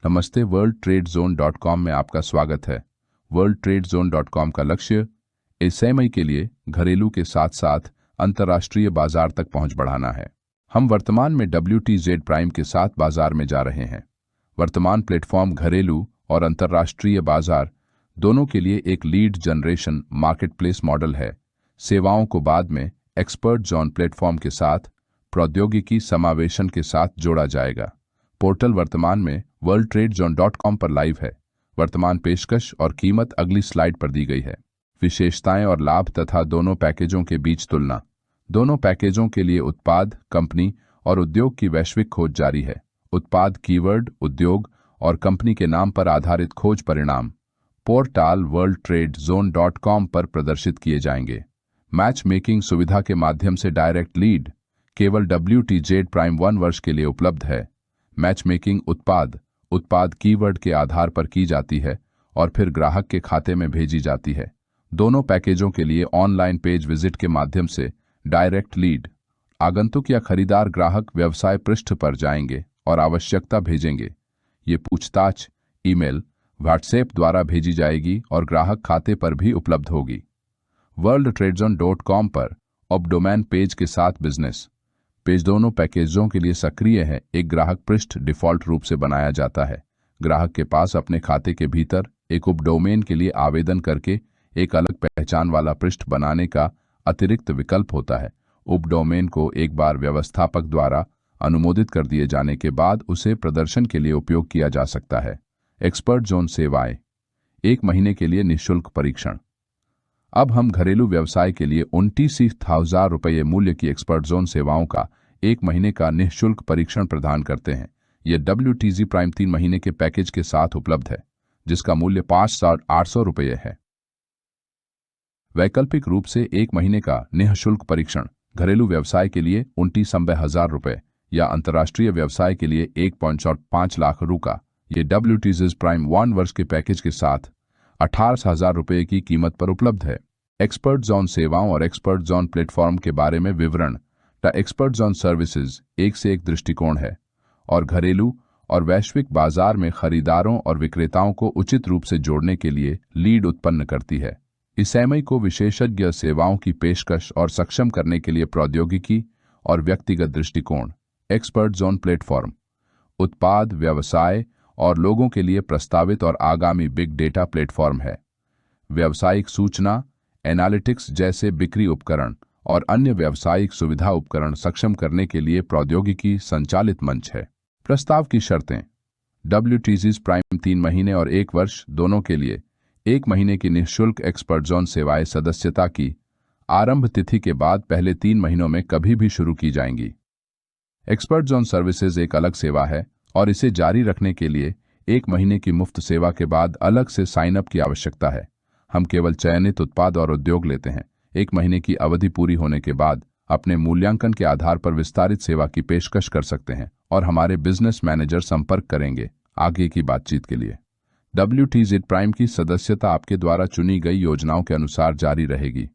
नमस्ते। worldtradeZone.com में आपका स्वागत है। worldtradeZone.com का लक्ष्य एसएमई के लिए घरेलू के साथ साथ अंतर्राष्ट्रीय बाजार तक पहुंच बढ़ाना है। हम वर्तमान में WTZ प्राइम के साथ बाजार में जा रहे हैं। वर्तमान प्लेटफॉर्म घरेलू और अंतर्राष्ट्रीय बाजार दोनों के लिए एक लीड जनरेशन मार्केटप्लेस मॉडल है। सेवाओं को बाद में एक्सपर्ट जोन प्लेटफॉर्म के साथ प्रौद्योगिकी समावेशन के साथ जोड़ा जाएगा। पोर्टल वर्तमान में worldtradeZone.com पर लाइव है। वर्तमान पेशकश और कीमत अगली स्लाइड पर दी गई है। विशेषताएं और लाभ तथा दोनों पैकेजों के बीच तुलना। दोनों पैकेजों के लिए उत्पाद, कंपनी और उद्योग की वैश्विक खोज जारी है। उत्पाद कीवर्ड, उद्योग और कंपनी के नाम पर आधारित खोज परिणाम पोर्टल worldtradeZone.com पर प्रदर्शित किए जाएंगे। मैच मेकिंग सुविधा के माध्यम से डायरेक्ट लीड केवल WTZ प्राइम 1 वर्ष के लिए उपलब्ध है। मैच मेकिंग उत्पाद कीवर्ड के आधार पर की जाती है और फिर ग्राहक के खाते में भेजी जाती है। दोनों पैकेजों के लिए ऑनलाइन पेज विजिट के माध्यम से डायरेक्ट लीड आगंतुक या खरीदार ग्राहक व्यवसाय पृष्ठ पर जाएंगे और आवश्यकता भेजेंगे। ये पूछताछ ईमेल, व्हाट्सएप द्वारा भेजी जाएगी और ग्राहक खाते पर भी उपलब्ध होगी। worldtradeZone.com पर अब डोमेन पेज के साथ बिजनेस पेज दोनों पैकेजों के लिए सक्रिय है। एक ग्राहक पृष्ठ डिफ़ॉल्ट रूप से बनाया जाता है। ग्राहक के पास अपने खाते के भीतर एक उपडोमेन के लिए आवेदन करके एक अलग पहचान वाला पृष्ठ बनाने का अतिरिक्त विकल्प होता है। उपडोमेन को एक बार व्यवस्थापक द्वारा अनुमोदित कर दिए जाने के बाद उसे प्रदर्शन के लिए उपयोग किया जा सकता है। एक्सपर्ट जोन सेवाएं 1 महीने के लिए निःशुल्क परीक्षण। अब हम घरेलू व्यवसाय के लिए 29,000 रुपये मूल्य की एक्सपर्ट जोन सेवाओं का 1 महीने का निःशुल्क परीक्षण प्रदान करते हैं। यह WTZ प्राइम 3 महीने के पैकेज के साथ उपलब्ध है, जिसका मूल्य 5,800 रुपये है। वैकल्पिक रूप से 1 महीने का निःशुल्क परीक्षण घरेलू व्यवसाय के लिए 29,000 रुपये या अंतर्राष्ट्रीय व्यवसाय के लिए 1.5 लाख रु का ये WTZ प्राइम 1 वर्ष के पैकेज के साथ 18,000 रुपये की कीमत पर उपलब्ध है। एक्सपर्ट जोन सेवाओं और एक्सपर्ट जोन प्लेटफॉर्म के बारे में विवरण। एक्सपर्ट जोन सर्विसेज एक से एक दृष्टिकोण है और घरेलू और वैश्विक बाजार में खरीदारों और विक्रेताओं को उचित रूप से जोड़ने के लिए लीड उत्पन्न करती है। एसएमई को विशेषज्ञ सेवाओं की पेशकश और सक्षम करने के लिए प्रौद्योगिकी और व्यक्तिगत दृष्टिकोण। एक्सपर्ट जोन प्लेटफॉर्म उत्पाद, व्यवसाय और लोगों के लिए प्रस्तावित और आगामी बिग डेटा प्लेटफॉर्म है। व्यावसायिक सूचना एनालिटिक्स जैसे बिक्री उपकरण और अन्य व्यावसायिक सुविधा उपकरण सक्षम करने के लिए प्रौद्योगिकी संचालित मंच है। प्रस्ताव की शर्तें WTZ प्राइम 3 महीने और 1 वर्ष दोनों के लिए 1 महीने की निःशुल्क एक्सपर्ट जोन सेवाएं सदस्यता की आरंभ तिथि के बाद पहले 3 महीनों में कभी भी शुरू की जाएंगी। एक्सपर्ट जोन सर्विसेज एक अलग सेवा है और इसे जारी रखने के लिए 1 महीने की मुफ्त सेवा के बाद अलग से साइन अप की आवश्यकता है। हम केवल चयनित उत्पाद और उद्योग लेते हैं। 1 महीने की अवधि पूरी होने के बाद अपने मूल्यांकन के आधार पर विस्तारित सेवा की पेशकश कर सकते हैं और हमारे बिजनेस मैनेजर संपर्क करेंगे आगे की बातचीत के लिए। WTZ प्राइम की सदस्यता आपके द्वारा चुनी गई योजनाओं के अनुसार जारी रहेगी।